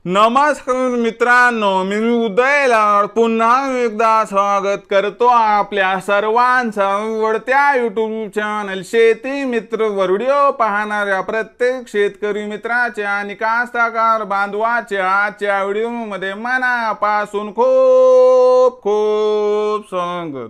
नमस्कार मित्रांनो, मी उदय लाड पुन्हा एकदा स्वागत करतो आपल्या सर्वांचं आवडत्या YouTube चॅनल शेती मित्र वर व्हिडिओ पाहणाऱ्या प्रत्येक शेतकरी मित्राच्या आणि कास्तकार बांधवाच्या आजच्या व्हिडिओमध्ये मनापासून खूप खूप स्वागत।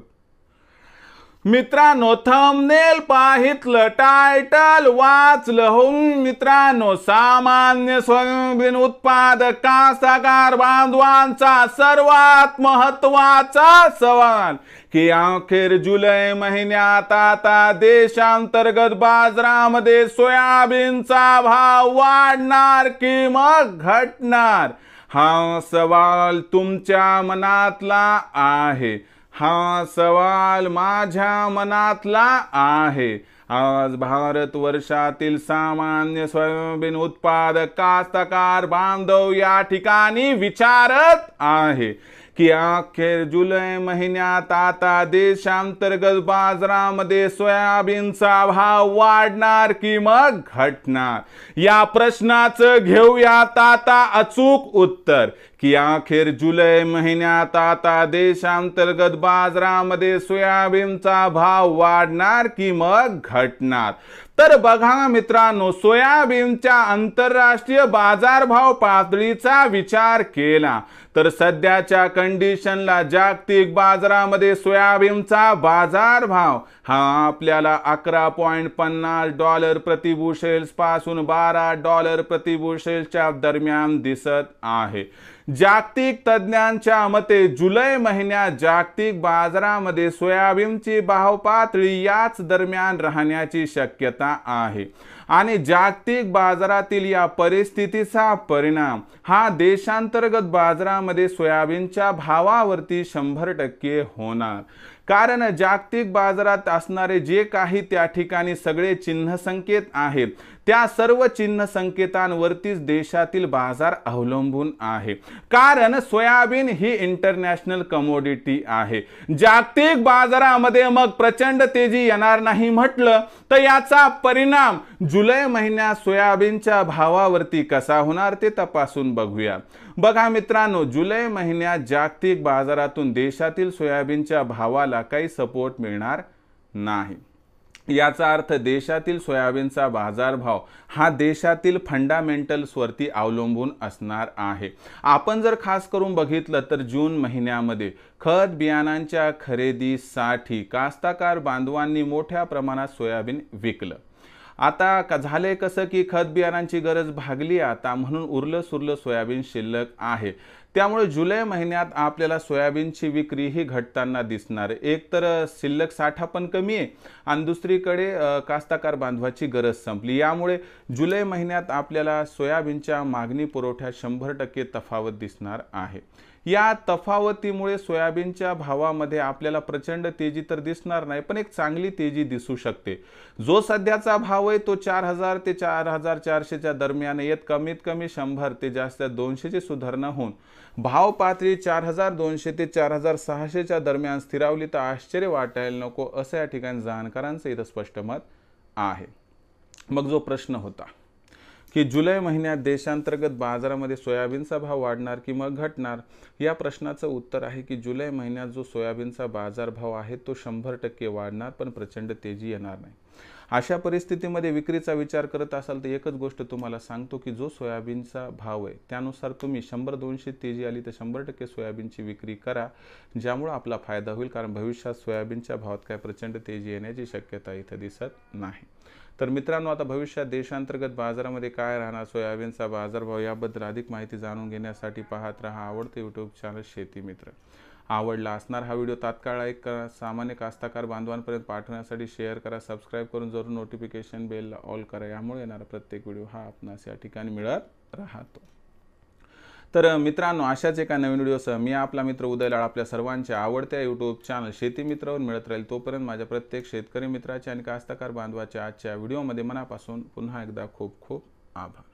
मित्रांनो, थंबनेल पाहितलं, टायटल वाचलं हो मित्रांनो, सामान्य सोयाबीन उत्पादक कास्तकार बांधवांचा सर्वात महत्त्वाचा सवाल की अखेर जुलै महिन्यात आता देशांतर्गत बाजारामध्ये सोयाबीनचा भाव वाढणार की मग घटणार? हा सवाल तुमच्या मनातला आहे, हा सवाल माझ्या मनातला आहे। आज भारत वर्षातील सामान्य सोयाबीन उत्पादक कास्तकार बांधव या ठिकाणी विचारत आहे की अखेर जुलै महिन्यात आता देशांतर्गत बाजारामध्ये सोयाबीनचा भाव वाढणार की मग घटणार? या प्रश्नाचं घेऊयात आता अचूक उत्तर की अखेर जुलै महिन्यात आता देशांतर्गत बाजारामध्ये सोयाबीनचा भाव वाढणार की मग घटणार? तर बघा मित्रांनो, सोयाबीनच्या आंतरराष्ट्रीय बाजारभाव पातळीचा विचार केला तर सध्याच्या कंडिशनला जागतिक बाजारामध्ये सोयाबीनचा बाजारभाव हा आपल्याला $11.50 प्रति बुशेल्स पासून $12 प्रति बुशेल्सच्या दरम्यान दिसत आहे। जागतिक तज्ञांच्या मते जुलै महिन्यात जागतिक बाजारामध्ये सोयाबीनची भाव पातळी याच दरम्यान राहण्याची शक्यता आहे आणि जागतिक बाजारातील या परिस्थितीचा परिणाम हा देशांतर्गत बाजारामध्ये सोयाबीनच्या भावावरती 100% होणार। कारण जागतिक बाजारात असणारे जे काही त्या ठिकाणी सगळे चिन्ह संकेत आहेत त्या सर्व चिन्ह संकेतांवरतीच देशातील बाजार अवलंबून आहे। कारण सोयाबीन ही इंटरनॅशनल कमोडिटी आहे। जागतिक बाजारामध्ये मग प्रचंड तेजी येणार नाही म्हटलं तर याचा परिणाम जुलै महिन्यात सोयाबीनच्या भावावरती कसा होणार ते तपासून बघूया। बघा मित्रांनो, जुलै महिन्यात जागतिक बाजारातून देशातील सोयाबीनच्या भावाला काही सपोर्ट मिळणार नाही। याचा अर्थ देशातील सोयाबीनचा बाजारभाव हा देशातील फंडामेंटल्स वरती अवलंबून असणार आहे। आपण जर खास करून बघितलं तर जून महिन्यामध्ये खत बियाणांच्या खरेदीसाठी कास्तकार बांधवांनी मोठ्या प्रमाणात सोयाबीन विकलं। आता झाले कसं की खत बियाणांची गरज भागली आता, म्हणून उरलं सुरलं सोयाबीन शिल्लक आहे। त्यामुळे जुलै महिन्यात आपल्याला सोयाबीनची विक्री ही घटताना दिसणार। एक तर शिल्लक साठा पण कमी आहे आणि दुसरीकडे कास्तकार बांधवाची गरज संपली। यामुळे जुलै महिन्यात आपल्याला सोयाबीनच्या मागणी पुरवठ्यात 100% तफावत दिसणार आहे। या तफावतीमुळे सोयाबीनच्या भावामध्ये आपल्याला प्रचंड तेजी तर दिसणार नाही, पण एक चांगली तेजी दिसू शकते। जो सध्याचा भाव आहे तो 4000 ते 4400च्या दरम्यान येत, कमीत कमी 100 ते जास्त 200ची सुधारणा होऊन भाव पातळी 4200 ते 4600च्या दरम्यान स्थिरावली तर आश्चर्य वाटायला नको, असं या ठिकाणी जाणकारांचं इथं स्पष्ट मत आहे। मग जो प्रश्न होता की जुलै महिन्यात देशांतर्गत बाजारामध्ये सोयाबीनचा भाव वाढणार की मग घटणार, या प्रश्नाचं उत्तर आहे की जुलै महिन्यात जो सोयाबीनचा बाजारभाव आहे तो 100% वाढणार, पण प्रचंड तेजी येणार नाही। अशा परिस्थितीमध्ये विक्रीचा विचार करत असाल तर एकच गोष्ट तुम्हाला सांगतो की जो सोयाबीनचा भाव आहे त्यानुसार तुम्ही 100-200 तेजी आली तर 100% सोयाबीनची विक्री करा, ज्यामुळे आपला फायदा होईल। कारण भविष्यात सोयाबीनच्या भावात काय प्रचंड तेजी येण्याची शक्यता इथं दिसत नाही। तर मित्रांनो, आता भविष्यात देशांतर्गत बाजारामध्ये काय राहणार, सोयाबीनचा बाजारभाव याबद्दल अधिक माहिती जाणून घेण्यासाठी पाहत रहा आवडते YouTube चॅनल शेती मित्र। आवडला असणार हा व्हिडिओ तात्काळ लाईक करा, सामान्य कास्तकार बांधवांपर्यंत पाठवण्यासाठी शेअर करा, सबस्क्राईब करून जरूर नोटिफिकेशन बेल ऑल करा, यामुळे येणारा प्रत्येक व्हिडिओ हा आपणास या ठिकाणी मिळत राहतो। तर मित्रांनो, अशाच एका नवीन व्हिडिओसह मी आपला मित्र उदय लाड आपल्या सर्वांच्या आवडत्या YouTube चॅनल शेती मित्रावर मिळत राहील। तोपर्यंत माझ्या प्रत्येक शेतकरी मित्राचे आणि कास्तकार बांधवाच्या आजच्या व्हिडिओमध्ये मनापासून पुन्हा एकदा खूप खूप आभार।